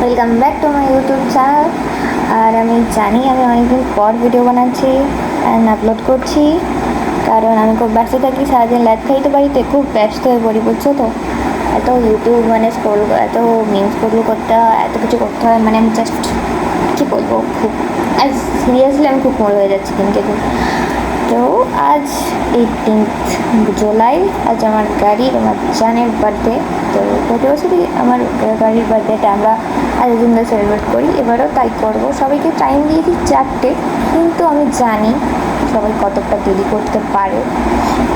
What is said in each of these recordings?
Welcome back to my YouTube channel. আর আমি জানি আমি অনেকদিন পর ভিডিও বানাচ্ছি অ্যান্ড আপলোড করছি, কারণ আমি খুব ব্যস্ত থাকি, সারাদিন ল্যাদ খাইতে বাড়িতে খুব ব্যস্ত হয়ে পড়ি, বুঝছো তো। এত ইউটিউব মানে স্ক্রোল, এত মিম স্ক্রোল করতে হয়, এত কিছু করতে হয়, মানে আমি জাস্ট কী বলবো, খুব সিরিয়াসলি আমি খুব মোড় হয়ে যাচ্ছি দিনকে দিন। তো আজ 18 জুলাই, আজ আমার জানের বার্থডে। তো প্রতি বছরই আমার গাড়ির বার্থডেটা আমরা আজ দিন ধরে সেলিব্রেট করি, এবারও তাই করবো। সবাইকে টাইম দিয়েছি 4টে, কিন্তু আমি জানি সবাই কতটা দেরি করতে পারে।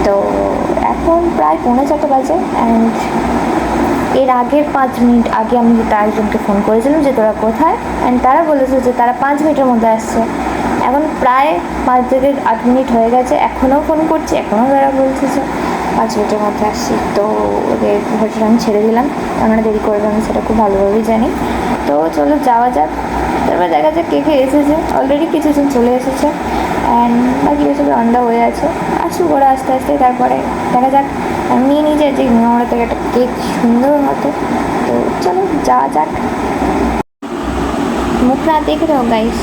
তো এখন প্রায় 4:45 বাজে, অ্যান্ড এর আগের 5 মিনিট আগে আমি একজনকে ফোন করেছিলাম যে তোরা কোথায়, অ্যান্ড তারা বলেছে যে তারা 5 মিনিটের মধ্যে আসছে। এখন প্রায় 5 থেকে 8 মিনিট হয়ে গেছে, এখনও ফোন করছি, এখনও তারা বলছে যে 5 মিনিটের মধ্যে আসছি। তো ওদের ভরসা আমি ছেড়ে দিলাম, আমরা দেরি করবো আমি সেটা খুব ভালোভাবেই জানি। তো চলো যাওয়া যাক, তারপর দেখা যাক কে কে এসেছে। অলরেডি কিছুজন চলে এসেছে অ্যান্ড বাকি কিছু রান্না হয়ে আছে, আসুক ওরা আস্তে আস্তে, তারপরে দেখা যাক। আমি নিয়ে নিয়ে যাই যে আমরা থেকে একটা কেক সুন্দর মতো। তো চলো যাওয়া যাক। মুখ না দেখে দাও গাইস,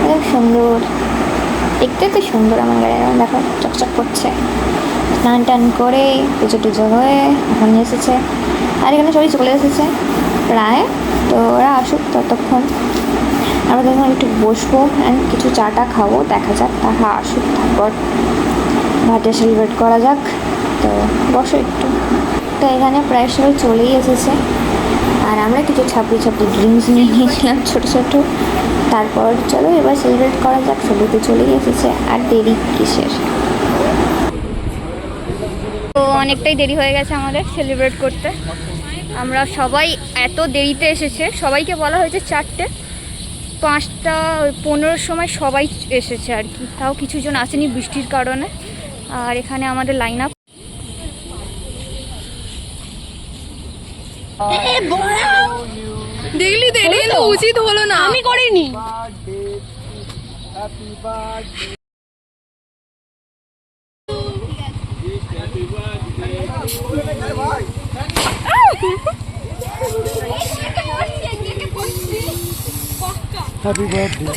অনেক সুন্দর দেখতে, তো সুন্দর আমার গাড়ি, দেখো চকচক করছে। স্নান টান করে পুজো টুজো হয়ে এখন এসেছে, আর এখানে সবাই চলে এসেছে প্রায়। তো ওরা আসুক, ততক্ষণ আমরা তখন একটু বসবো অ্যান্ড কিছু চাটা খাবো, দেখা যাক তারা আসুক, তারপর বার্থডে সেলিব্রেট করা যাক। তো বসো একটু। তো এখানে প্রায় সবাই চলেই এসেছে, আর আমরা কিছু ছাপড়ি ড্রিঙ্কস নিয়ে নিয়েছিলাম ছোটো ছোটো। তারপর চলো এবার সেলিব্রেট করা যাক, সবাই তো চলেই এসেছে, আর দেরি কিসের। তো অনেকটাই দেরি হয়ে গেছে আমাদের সেলিব্রেট করতে। আমরা সবাই এত দেরিতে এসেছে, সবাইকে বলা হয়েছে 4টে, 5:15 সময় সবাই এসেছে আর কি, তাও কিছুজন আসেনি বৃষ্টির কারণে। আর এখানে আমাদের লাইন আপ। দেখলি তো, এটা কিন্তু উচিত হলো না, আমি করিনি। Happy birthday.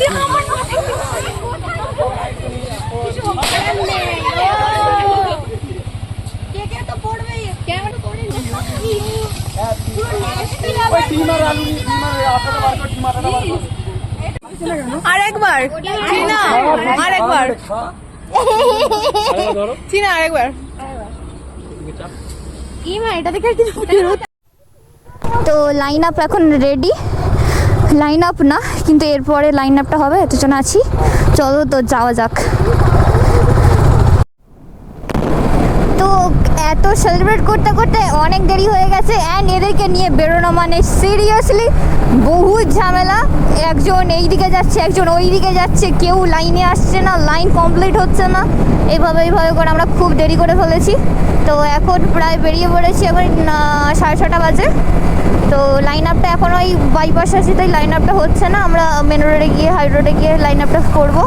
আরেকবার চিনা, আরেকবার চিনা, আরেকবার। এটা দেখে তো লাইন আপ এখন রেডি, লাইন আপ না কিন্তু এরপরে লাইন আপটা হবে, এতজন আছি। চলো তো যাওয়া যাক। তো এত সেলিব্রেট করতে করতে অনেক দেরি হয়ে গেছে, অ্যান্ড এদেরকে নিয়ে বেরোনো মানে সিরিয়াসলি বহুত ঝামেলা। একজন এই দিকে যাচ্ছে, একজন ওই দিকে যাচ্ছে, কেউ লাইনে আসছে না, লাইন কমপ্লিট হচ্ছে না, এইভাবে করে আমরা খুব দেরি করে ফেলেছি। তো এখন প্রায় বেরিয়ে পড়েছি, এখন 6:30 বাজে। তো লাইন আপটা এখন ওই বাইপাসে আছি, তাই লাইন আপটা হচ্ছে না, আমরা মেন রোডে গিয়ে, হাই রোডে গিয়ে লাইন আপটা করবো,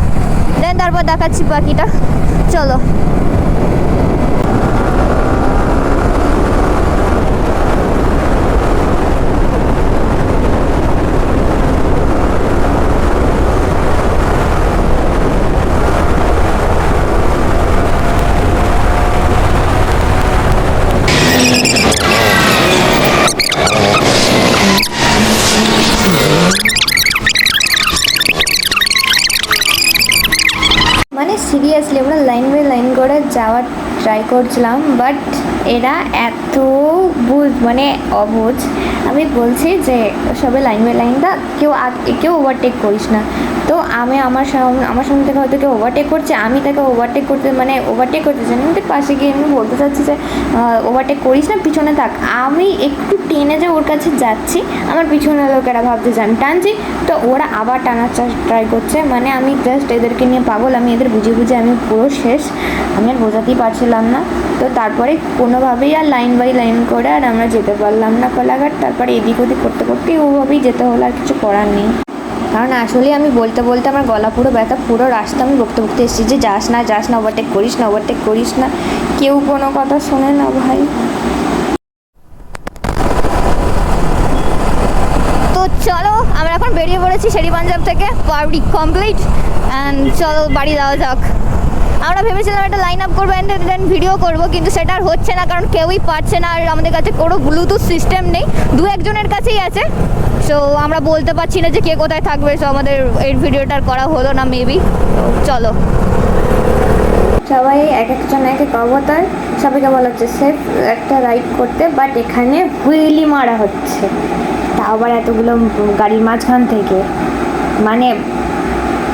দেন তারপর দেখাচ্ছি বাকিটা। চলো। মানে সিরিয়াসলি আমরা লাইন বাই লাইন করে যাওয়ার ট্রাই করছিলাম, বাট এরা এত মানে অবুঝ। আমি বলছি যে সবাই লাইন বাই লাইনটা, কেউ ওভারটেক করিস না। তো আমি আমার সামনে থেকে হয়তো কেউ ওভারটেক করছে, আমি তাকে ওভারটেক করতে জানি, আমি পাশে গিয়ে আমি বলতে চাচ্ছি যে ওভারটেক করিস না, পিছনে থাক। আমি একটু টেনে যে ওর কাছে যাচ্ছি, আমার পিছনে লোকেরা ভাবছে যে আমি টানছি, তো ওরা আবার টানার ট্রাই করছে। মানে আমি জাস্ট এদেরকে নিয়ে পাগল, আমি এদের বুঝে আমি পুরো শেষ, আমি আর বোঝাতেই পারছিলাম না। তো তারপরে কোনোভাবেই আর লাইন বাই লাইন করে আর আমরা যেতে পারলাম না কোলাঘাট। তারপরে এদিক ওদিক করতে ওভাবেই যেতে হলো, আর কিছু করার নেই। কারণ আসলে আমি বলতে আমার গলা পুরো ব্যথা, পুরো রাস্তা আমি বকতে এসেছি যে যাস না ওভারটেক করিস না। কেউ কোনো কথা শোনে না ভাই। বেরিয়ে পড়েছি শেরি পাঞ্জাব থেকে, পার্টি কমপ্লিট অ্যান্ড চলো বাড়ি যাওয়া যাক। আমরা ভেবেছিলাম একটা লাইন আপ করবো অ্যান্ড দেন ভিডিও করবো, কিন্তু সেটা আর হচ্ছে না কারণ কেউই পারছে না, আর আমাদের কাছে কোনো ব্লুটুথ সিস্টেম নেই, দু একজনের কাছেই আছে। সো আমরা বলতে পারছি না যে কে কোথায় থাকবে, সো আমাদের এই ভিডিওটা আর করা হলো না মেবি। চলো সবাই এক একজন এক এক অবতার, সবাইকে বলা হচ্ছে সেফ একটা রাইড করতে, বাট এখানে হুইলি মারা হচ্ছে, তা আবার এতগুলো গাড়ির মাঝখান থেকে, মানে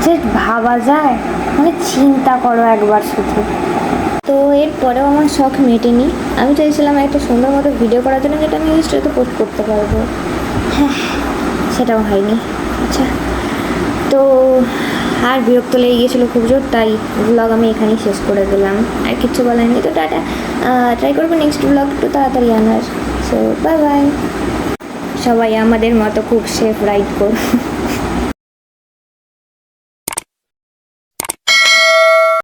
যে ভাবা যায়, মানে চিন্তা করো একবার শুধু। তো এরপরেও আমার শখ মেটেনি, আমি চাইছিলাম একটা সুন্দর মতো ভিডিও করার জন্য যেটা আমি ইনস্টাতে পোস্ট করতে পারবো, হ্যাঁ সেটাও হয়নি। আচ্ছা, তো আর বিরক্ত লেগে গিয়েছিলো খুব জোর, তাই ব্লগ আমি এখানেই শেষ করে দিলাম, আর কিচ্ছু বলার নেই। তো টাটা, ট্রাই করবো নেক্সট ব্লগ একটু তাড়াতাড়ি আনার। সো বাই বাই, সবাই আমাদের মতো খুব সেফ রাইড করুন।